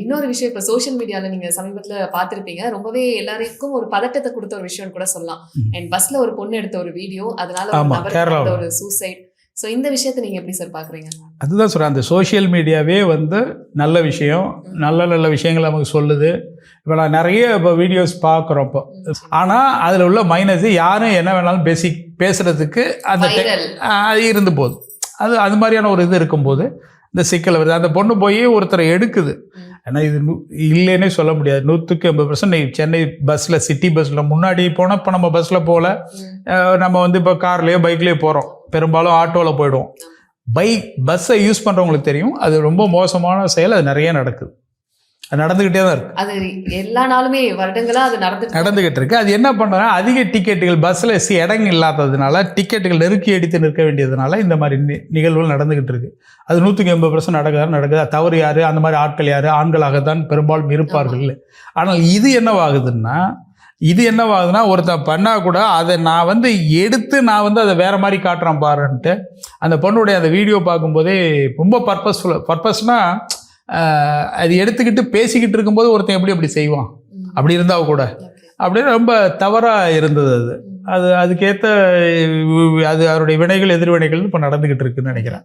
இன்னொரு விஷயம் இப்ப சோஷியல் மீடியால நீங்க சமீபத்துல பார்த்திருப்பீங்க. ரொம்பவே எல்லாருக்கும் ஒரு பதட்டத்த குடுத்த ஒரு விஷயம்னு கூட சொல்லலாம். அண்ட் பஸ்ல ஒரு பொண்ணு எடுத்த ஒரு வீடியோ, அதனால ஒரு ஆமா, நபருக்கு கேரளாவுல. நடந்த ஒரு சூசைட். சோ இந்த விஷயத்த நீங்க எப்படி சார் பார்க்குறீங்க? அதுதான் சொல்கிறேன், அந்த சோஷியல் மீடியாவே வந்து நல்ல விஷயம், நல்ல நல்ல விஷயங்கள் நமக்கு சொல்லுது. இப்போ நான் நிறைய இப்போ வீடியோஸ் பார்க்குறோம் இப்போ. ஆனால் அதில் உள்ள மைனஸ் யாரும் என்ன வேணாலும் பேசுகிறதுக்கு அந்த வைரல். அது இருந்து போகுது. அது மாதிரியான ஒரு இது இருக்கும்போது இந்த சிக்கல் வருது. அந்த பொண்ணு போய் ஒருத்தரை எடுக்குது. ஏன்னா இது இல்லைன்னே சொல்ல முடியாது. 100% சென்னை பஸ்ஸில், சிட்டி பஸ்ஸில் முன்னாடி போனால் இப்போ நம்ம பஸ்ஸில் போகல, நம்ம வந்து இப்போ கார்லேயோ பைக்லேயோ போகிறோம், பெரும்பாலும் ஆட்டோவில் போயிடுவோம். பஸ்ஸை யூஸ் பண்ணுறவங்களுக்கு தெரியும், அது ரொம்ப மோசமான செயல். அது நிறைய நடக்குது, அது நடந்துக்கிட்டே தான் இருக்குது. அது எல்லா நாளுமே வருடங்களாக அது நடந்துக்கிட்டு இருக்கு. அது என்ன பண்ணுறாங்க, அதிக டிக்கெட்டுகள் பஸ்ஸில் இடங்க இல்லாததுனால, டிக்கெட்டுகள் நெருக்கி அடித்து நிற்க வேண்டியதுனால இந்த மாதிரி நிகழ்வுகள் நடந்துக்கிட்டு இருக்கு. அது 180% நடக்குது. தவறு யார், அந்த மாதிரி ஆட்கள் யார், ஆண்களாகத்தான் பெரும்பாலும் இருப்பார்கள். ஆனால் இது என்னவாகுதுன்னா ஒருத்தன் பண்ணால் கூட அதை நான் வந்து எடுத்து நான் வந்து அதை வேறு மாதிரி காட்டுறேன் பாருன்ட்டு அந்த பொண்ணுடைய அந்த வீடியோ பார்க்கும்போதே ரொம்ப பர்பஸ்னால் அது எடுத்துக்கிட்டு பேசிக்கிட்டு இருக்கும்போது ஒருத்தன் எப்படி செய்வான், அப்படி இருந்தால் கூட அப்படின்னு ரொம்ப தவறாக இருந்தது. அதுக்கேற்ற அது அவருடைய வினைகள் எதிர்வினைகள் இப்போ நடந்துக்கிட்டு இருக்குன்னு நினைக்கிறேன்.